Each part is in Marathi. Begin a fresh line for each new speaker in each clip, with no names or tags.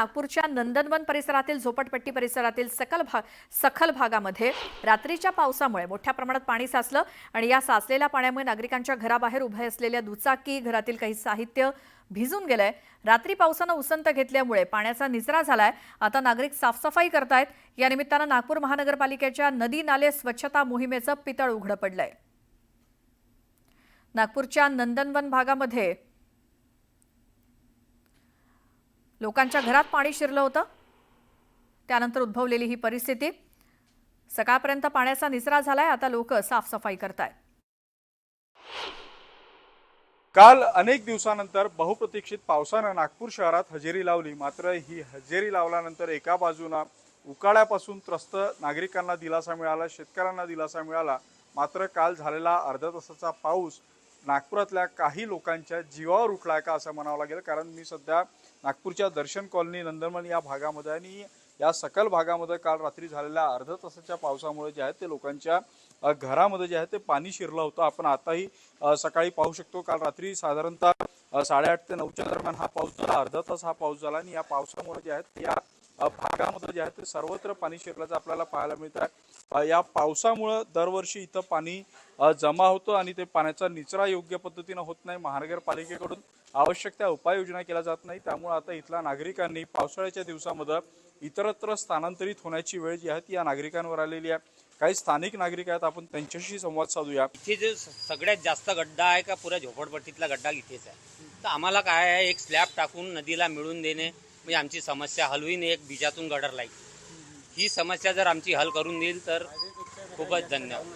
नागपूरच्या नंदनवन परिसरातील झोपडपट्टी परिसरातील सखल भागामध्ये रात्रीच्या पावसामुळे मोठ्या प्रमाणात पाणी साचलं आणि या साचलेल्या पाण्यामुळे नागरिकांच्या घराबाहेर उभे असलेल्या दुचाकी, घरातील काही साहित्य भिजून गेलंय। रात्री पावसाने उसंत घेतल्यामुळे पाण्याचा निचरा झालाय। आता नागरिक साफसफाई करतायत। या निमित्ताने नागपूर महानगरपालिकेच्या नदी नाले स्वच्छता मोहिमेचं पितळ उघडं पडलंय। नागपूरच्या नंदनवन भागामध्ये लोकांच्या घरात पाणी शिरलं होतं। त्यानंतर उद्भवलेली ही परिस्थिती, सकाळपर्यंत पाण्याचा निचरा झालाय। आता लोक साफसफाई करतायत।
काल अनेक दिवसानंतर बहुप्रतीक्षित पावसाने नागपूर शहरात हजेरी लावली। मात्र ही हजेरी लावल्यानंतर एका बाजूला उकाड्यापासून त्रस्त नागरिकांना दिलासा मिळाला, शेतकऱ्यांना दिलासा मिळाला। मात्र काल झालेला अर्धा तासाचा पाऊस नागपुरातल्या काही लोकांच्या जीवावर उठलाय का असं म्हणावं लागेल। कारण मी सध्या नागपूरच्या दर्शन कॉलनी नंदनवन या भागामध्ये आणि या सकल भागामध्ये काल रात्री झालेल्या अर्धा तासाच्या पावसामुळे जे आहे ते लोकांच्या घरामध्ये जे आहे ते पाणी शिरलं होतं। आपण आताही सकाळी पाहू शकतो। काल रात्री साधारणतः 8:30 ते 9च्या दरम्यान हा पाऊस झाला। अर्धा तास हा पाऊस झाला आणि या पावसामुळे जे आहे या भागामध्ये जे आहे ते सर्वत्र पाणी शिरल्याचं आपल्याला पाहायला मिळतं। या पावसामुळे दरवर्षी इथं पाणी जमा होतं आणि ते पाण्याचा निचरा योग्य पद्धतीने होत नाही। महानगरपालिकेकडून आवश्यक त्या उपाययोजना केल्या जात नाही। त्यामुळे आता इथल्या नागरिकांनी पावसाळ्याच्या दिवसामध्ये इतरत्र स्थानांतरित होण्याची वेळ जी आहे ती या नागरिकांवर आलेली आहे। काही स्थानिक नागरिक आहेत, आपण त्यांच्याशी संवाद साधूया।
इथे जो सगळ्यात जास्त गड्डा आहे का पुऱ्या झोपडपट्टीतला गड्डा इथेच आहे। तर आम्हाला काय आहे, एक स्लॅब टाकून नदीला मिळून देणे म्हणजे आमची समस्या हलवीन, एक बीजातून गडर लाईन ही समस्या जर आमची हल करून देईल तर खूपच धन्यवाद।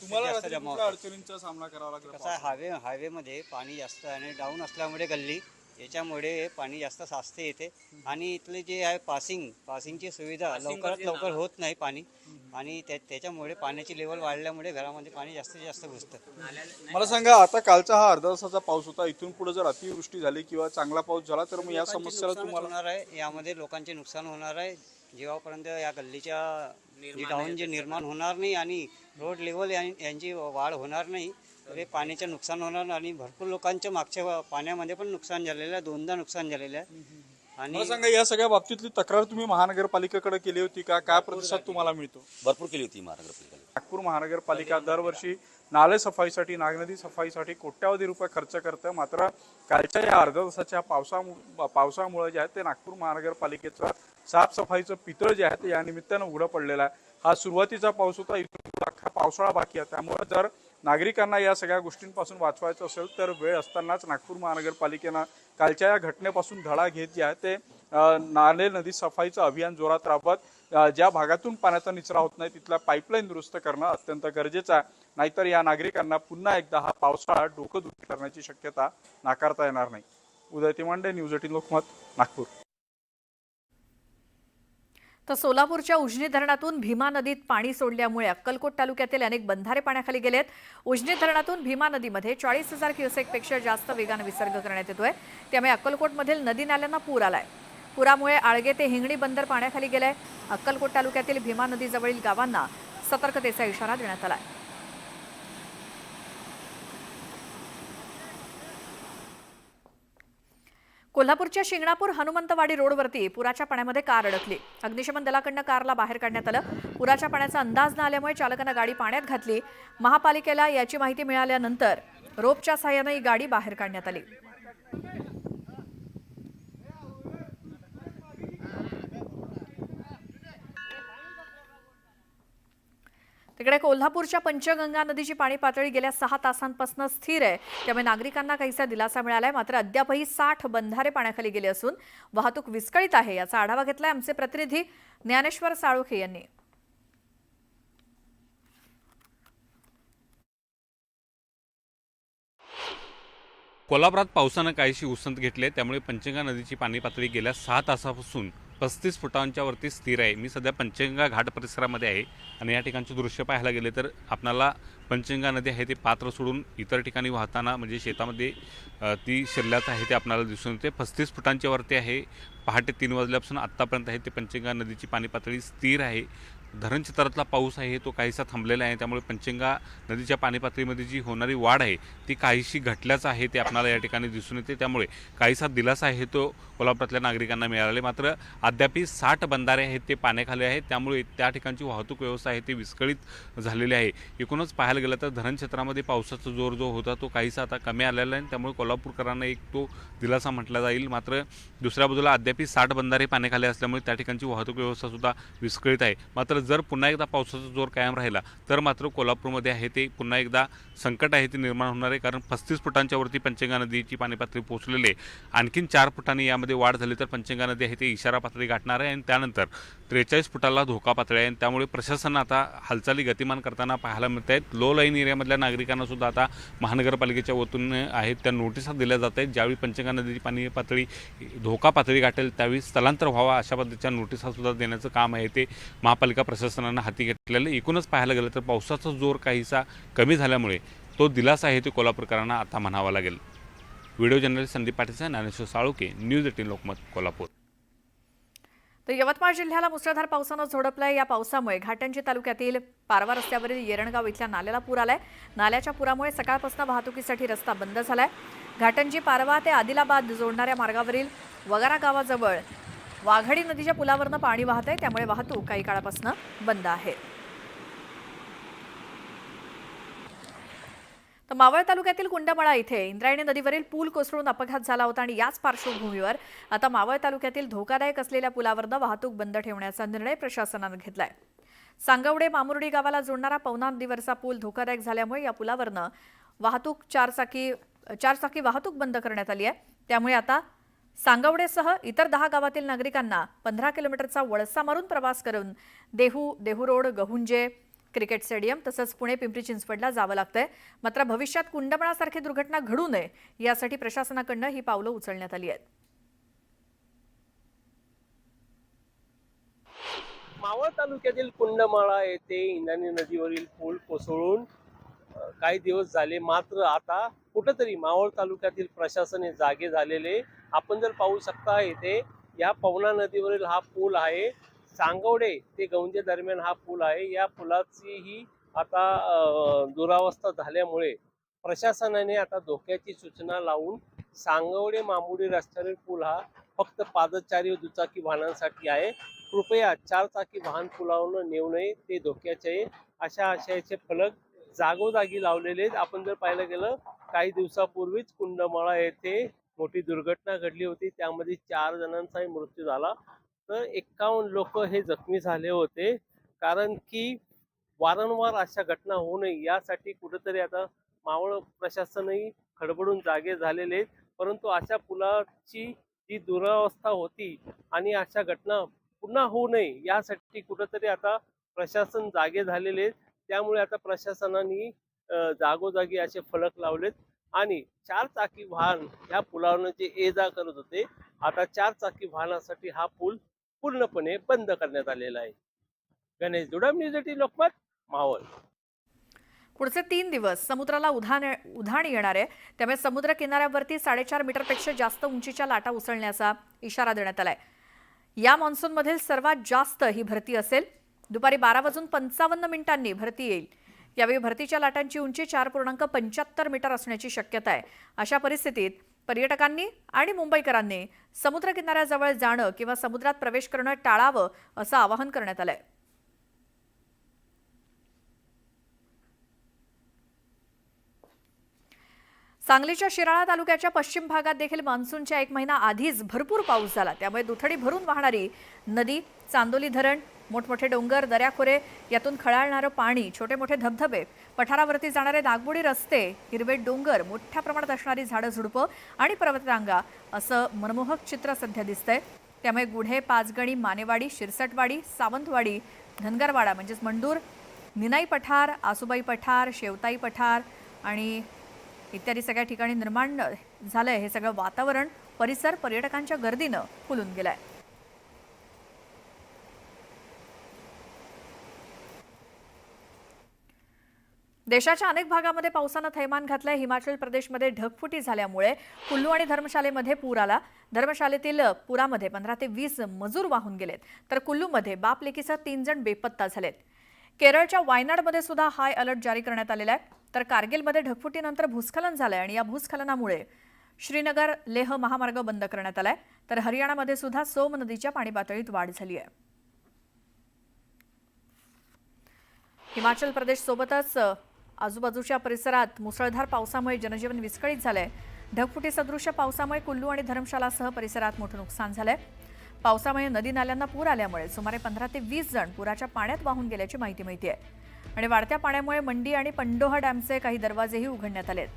तुम्हाला अडचणींचा सामना करावा लागला?
कसं आहे, हायवेमध्ये पाणी जास्त आणि डाऊन असल्यामुळे गल्ली याच्यामुळे पाणी जास्त साचते येते आणि इथले जे आहे पासिंगची सुविधा लवकरात लवकर होत नाही पाणी आणि त्याच्यामुळे पाण्याची लेवल वाढल्यामुळे घरामध्ये पाणी जास्तीत जास्त घुसतं।
मला सांगा, आता कालचा हा अर्धा तासाचा पाऊस होता, इथून पुढे जर अतिवृष्टी झाली किंवा चांगला पाऊस झाला तर मग या समस्येला तुम्हाला
होणार आहे, यामध्ये लोकांचे नुकसान होणार आहे। जेव्हापर्यंत या गल्लीच्या डाऊन जे निर्माण होणार नाही आणि रोड लेवल यांची वाढ होणार नाही तर पाण्याचे नुकसान होणार आणि भरपूर लोकांच्या मागच्या पाण्यामध्ये पण नुकसान झालेलं आहे, 2दा नुकसान झालेलं आहे। आणि
मला सांगा, या सगळ्या बाबतीतली तक्रार तुम्ही महानगरपालिकेकडे केली होती का? काय प्रतिसाद तुम्हाला मिळतो?
भरपूर केली होती महानगरपालिकेने।
नागपूर महानगरपालिका दरवर्षी नाले सफाईसाठी, नागनदी सफाईसाठी कोट्यावधी रुपये खर्च करते। मात्र कालच्या या अर्ध्या तासाच्या पावसामुळे जे आहे ते नागपूर महानगरपालिकेचं साफसफाईचं पितळ जे आहे ते या निमित्तानं उघडं पडलेलं आहे। हा सुरुवातीचा पाऊस होता, इथून अख्खा पावसाळा बाकी आहे। त्यामुळे जर नागरिकांना या सगळ्या गोष्टींपासून वाचवायचं असेल तर वेळ असतानाच नागपूर महानगरपालिकेनं कालच्या या घटनेपासून धडा घेत जे आहे ते नाले नदी सफाईचं अभियान जोरात राबवत ज्या भागातून पाण्याचा निचरा होत नाही तिथला पाईपलाईन दुरुस्त करणं अत्यंत गरजेचं आहे। नाहीतर या नागरिकांना पुन्हा एकदा हा पावसाळा डोकंदुखी करण्याची शक्यता नाकारता येणार नाही। उदय तिमांडे, न्यूज 18 लोकमत, नागपूर।
तर सोलापूरच्या उजनी धरणातून भीमा नदीत पाणी सोडल्यामुळे अक्कलकोट तालुक्यातील अनेक बंधारे पाण्याखाली गेलेत। उजनी धरणातून भीमा नदीमध्ये 40,000 क्युसेकपेक्षा जास्त वेगाने विसर्ग करण्यात येतोय। त्यामुळे अक्कलकोटमधील नदी नाल्यांना पूर आलाय। पुरामुळे आळगे ते हिंगणी बंदर पाण्याखाली गेलाय। अक्कलकोट तालुक्यातील भीमा नदीजवळील गावांना सतर्कतेचा इशारा देण्यात आलाय। कोल्हापूरच्या शिंगणापूर हनुमंतवाडी रोडवरती पुराच्या पाण्यामध्ये कार अडकली। अग्निशमन दलाकडून कारला बाहेर काढण्यात आलं। पुराच्या पाण्याचा अंदाज न आल्यामुळे चालकानं गाडी पाण्यात घातली। महापालिकेला याची माहिती मिळाल्यानंतर रोपच्या सहाय्याने ही गाडी बाहेर काढण्यात आली। तिकडे कोल्हापूरच्या पंचगंगा नदीची पाणी पातळी गेल्या 6 तासांपासून स्थिर आहे। त्यामुळे नागरिकांना काहीसा दिलासा मिळालाय। मात्र अद्यापही 60 बंधारे पाण्याखाली गेले असून वाहतूक विस्कळीत आहे। याचा आढावा घेतलाय आमचे प्रतिनिधी ज्ञानेश्वर साळोखे यांनी।
कोल्हापुरात पावसानं काहीशी उसंत घेतली, त्यामुळे पंचगंगा नदीची पाणी पातळी गेल्या 6 तासापासून 35 फुटांच्या वरती स्थिर आहे। मी सध्या पंचगंगा घाट परिसरामध्ये आहे आणि या ठिकाणचे दृश्य पाहायला गेले तर आपल्याला पंचगंगा नदी आहे ते पात्र सोडून इतर ठिकाणी वाहताना म्हणजे शेतामध्ये ती शिरल्याचं आहे ते आपल्याला दिसून येते। 35 फुटांच्या वरती आहे। पहाटे 3 वाजल्यापासून आत्तापर्यंत आहे ते पंचगंगा नदीची पाणी पातळी स्थिर आहे। धरण क्षेत्रातला पाऊस आहे तो काहीसा थांबलेला आहे, त्यामुळे पंचगंगा नदीच्या पाणी पातळीमध्ये जी होणारी वाढ आहे ती काहीशी घटल्याचं आहे ते आपल्याला या ठिकाणी दिसून येते। त्यामुळे काहीसा दिलासा आहे तो कोल्हापुरातल्या नागरिकांना मिळाले। मात्र अद्यापही 60 बंधारे आहेत ते पाण्याखाली आहेत, त्यामुळे त्या ठिकाणची वाहतूक व्यवस्था आहे ती विस्कळीत झालेली आहे। एकूणच पाहायला गेलं तर धरण क्षेत्रामध्ये पावसाचा जोर जो होता तो काहीसा आता कमी आलेला आहे, त्यामुळे कोल्हापूरकरांना एक तो दिलासा म्हटला जाईल। मात्र दुसऱ्या बाजूला अद्यापही 60 बंधारे पाण्याखाली असल्यामुळे त्या ठिकाणची वाहतूक व्यवस्था सुद्धा विस्कळीत आहे। मात्र जर पुन्हा एकदा पावसाचा जोर कायम राहिला तर मात्र कोल्हापूरमध्ये आहे ते पुन्हा एकदा संकट आहे ते निर्माण होणार आहे, कारण 35 फुटांच्या वरती पंचगंगा नदीची पाणी पातळी पोहोचलेली आहे। आणखीन 4 फुटांनी यामध्ये वाढ झाली तर पंचगंगा नदी आहे ते इशारा पातळी गाठणार आहे आणि त्यानंतर 43 फुटाला धोका पातळी आहे। त्यामुळे प्रशासन आता हालचाली गतिमान करताना पाहायला मिळत आहेत। लो लाईन एरियामधल्या नागरिकांना सुद्धा आता महानगरपालिकेच्या वतीनं आहेत त्या नोटिसा दिल्या जात आहेत। ज्यावेळी पंचगंगा नदीची पाणी पातळी धोका पातळी गाठेल त्यावेळी स्थलांतर व्हावा अशा पद्धतीच्या नोटिसा सुद्धा देण्याचं काम आहे ते महापालिका प्रशासनानं हाती घेतलेलं। एकूणच पाहायला गेलं तर पावसाचा जोर काहीसा कमी झाल्यामुळे तो दिलासा आहे तो कोल्हापूरकरांना आता म्हणावा लागेल। Video journalist Sandeep Patil, Dnyaneshwar Salunke, news 18 Lokmat, Kolhapur.
तर यवतमाळ जिल्ह्याला मुसळधार पावसानं झोडपलंय। या पावसामुळे घाटंजी तालुक्यातील पारवा रस्त्यावरील येरणगाव इथल्या नाल्याला पूर आलाय। नाल्याच्या पुरामुळे सकाळपासून वाहतुकीसाठी रस्ता बंद झालाय। घाटंजी पारवा ते आदिलाबाद जोडणाऱ्या मार्गावरील वगारा गावाजवळ वाघडी नदीच्या पुलावरनं पाणी वाहतंय, त्यामुळे वाहतूक काही काळापासून बंद आहे। तर मावळ तालुक्यातील कुंडमळा इथे इंद्रायणी नदीवरील पूल कोसळून अपघात झाला होता आणि याच पार्श्वभूमीवर आता मावळ तालुक्यातील धोकादायक असलेल्या पुलावरनं वाहतूक बंद ठेवण्याचा निर्णय प्रशासनानं घेतलाय। सांगवडे मामुर्डी गावाला जोडणारा पवना नदीवरचा पूल धोकादायक झाल्यामुळे या पुलावरनं वाहतूक चारचाकी वाहतूक बंद करण्यात आली आहे। त्यामुळे आता सांगवडेसह इतर 10 गावातील नागरिकांना 15 किलोमीटरचा वळसा मारून प्रवास करून Dehu road, Gahunje cricket stadium तसंच पुणे पिंपरी चिंचवडला जावं लागतंय। मात्र भविष्यात कुंडमळासारखी दुर्घटना घडू नये यासाठी प्रशासनाकडून ही पावलं उचलण्यात आली आहेत।
मावळ तालुक्यातील कुंडमाळा येथे इंद्रायणी नदीवरील पूल कोसळून काही दिवस झाले, मात्र आता कुठंतरी मावळ तालुक्यातील प्रशासन हे जागे झालेले आपण जर पाहू शकता। इथे या पवना नदीवरील हा पूल आहे, सांगवडे ते गौंजे दरम्यान हा पूल आहे। या पुलाची ही आता दुरावस्था झाल्यामुळे प्रशासनाने आता धोक्याची सूचना लावून सांगवडे मामुर्डी रस्त्यावरील पूल हा फक्त पादचारी व दुचाकी वाहनांसाठी आहे। कृपया 4 चाकी वाहन पुलावर नेऊ नये, ते धोक्याचे अशा आशयाचे फलक जागोजागी लावलेले आहेत। आपण जर पाहिलं गेलं काही दिवसापूर्वीच कुंडमाळा येथे मोठी दुर्घटना घडली होती, त्यामध्ये 4 जणांचाही मृत्यू झाला तर 51 लोक हे जखमी झाले होते। कारण की वारंवार अशा घटना होऊ नये यासाठी कुठेतरी आता मावळ प्रशासनही खडबडून जागे झालेले आहेत। परंतु अशा पुलाची जी दुरावस्था होती आणि अशा घटना पुन्हा होऊ नये यासाठी कुठेतरी आता प्रशासन जागे झालेले आहेत। त्यामुळे आता प्रशासनाने जागोजागी असे फलक लावलेत आणि 4 चाकी वाहन या पुलावरून जे ये जा करत होते आता 4 चाकी वाहनासाठी हा पूल पूर्णपणे बंद करण्यात आलेला आहे। गणेश दुडम, न्यूज 18 लोकमत, मावळ।
पुढचे 3 दिवस समुद्राला उधाण येणार आहे, त्यामुळे समुद्र किनाऱ्यावरती 4.5 मीटरपेक्षा जास्त उंचीच्या लाटा उसळण्याचा इशारा देण्यात आलाय। या मान्सूनमधील सर्वात जास्त ही भरती असेल। दुपारी 12:55 भरती येईल। यावेळी भरतीच्या लाटांची उंची 4.75 मीटर असण्याची शक्यता आहे। अशा परिस्थितीत पर्यटकांनी आणि मुंबईकरांनी समुद्र किनाऱ्याजवळ जाणं किंवा समुद्रात प्रवेश करणं टाळावं असं आवाहन करण्यात आलंय। सांगलीच्या शिराळा तालुक्याच्या पश्चिम भागात देखील मान्सूनच्या 1 महिना आधीच भरपूर पाऊस झाला, त्यामुळे दुथडी भरून वाहणारी नदी, चांदोली धरण, मोठमोठे डोंगर, दऱ्याखोरे, यातून खळाळणारं पाणी, छोटे मोठे धबधबे, पठारावरती जाणारे नागमोडी रस्ते, हिरवे डोंगर, मोठ्या प्रमाणात असणारी झाडं झुडपं आणि पर्वतरांगा असं मनमोहक चित्र सध्या दिसतंय। त्यामुळे गुढे, पाचगणी, मानेवाडी, शिरसटवाडी, सावंतवाडी, धनगरवाडा म्हणजेच मंडूर, निनाई पठार, आसुबाई पठार, शेवताई पठार आणि इत्यादी सगळ्या ठिकाणी निर्माण झालंय हे सगळं वातावरण, परिसर पर्यटकांच्या गर्दीनं फुलून गेलाय। देशाच्या अनेक भागामध्ये पावसानं थैमान घातलंय. हिमाचल प्रदेशमध्ये ढगफुटी झाल्यामुळे कुल्लू आणि धर्मशालेमध्ये पूर आला. धर्मशालेतील पुरामध्ये 15 ते 20 मजूर वाहून गेलेत, तर कुल्लूमध्ये बाप लेकीसह 3 जण बेपत्ता झालेत. केरळच्या वायनाडमध्ये सुद्धा हाय अलर्ट जारी करण्यात आलेला आहे. तर कारगिलमध्ये ढगफुटीनंतर भूस्खलन झालंय आणि या भूस्खलनामुळे श्रीनगर लेह महामार्ग बंद करण्यात आलाय. तर हरियाणामध्ये सुद्धा सोम नदीच्या पाणी पातळीत वाढ झाली आहे. हिमाचल प्रदेश सोबतच आजूबाजूच्या परिसरात मुसळधार पावसामुळे जनजीवन विस्कळीत झालंय. ढगफुटी सदृश्य पावसामुळे कुल्लू आणि धर्मशालासह परिसरात मोठं नुकसान झालंय. पावसामुळे नदी नाल्यांना पूर आल्यामुळे सुमारे 15 ते 20 जण पुराच्या पाण्यात वाहून गेल्याची माहिती मिळते. आणि वाढत्या पाण्यामुळे मंडी आणि पंडोह डॅमचे काही दरवाजेही उघडण्यात आलेत.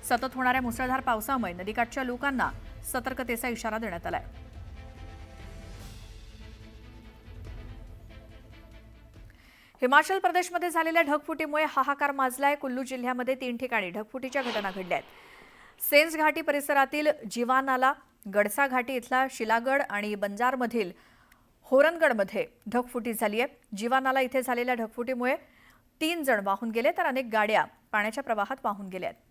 सतत होणाऱ्या मुसळधार पावसामुळे नदीकाठच्या लोकांना सतर्कतेचा इशारा देण्यात आलाय. हिमाचल प्रदेशमध्ये झालेल्या ढगफुटीमुळे हाहाकार माजलाय. कुल्लू जिल्ह्यामध्ये 3 ठिकाणी ढगफुटीच्या घटना घडल्या आहेत. सेन्स घाटी परिसरातील जीवानाला, गडसा घाटी इथला शिलागड आणि बंजारमधील होरनगडमध्ये ढगफुटी झाली आहे. जीवानाला इथे झालेल्या ढगफुटीमुळे 3 जण वाहून गेले, तर अनेक गाड्या पाण्याच्या प्रवाहात वाहून गेल्या आहेत.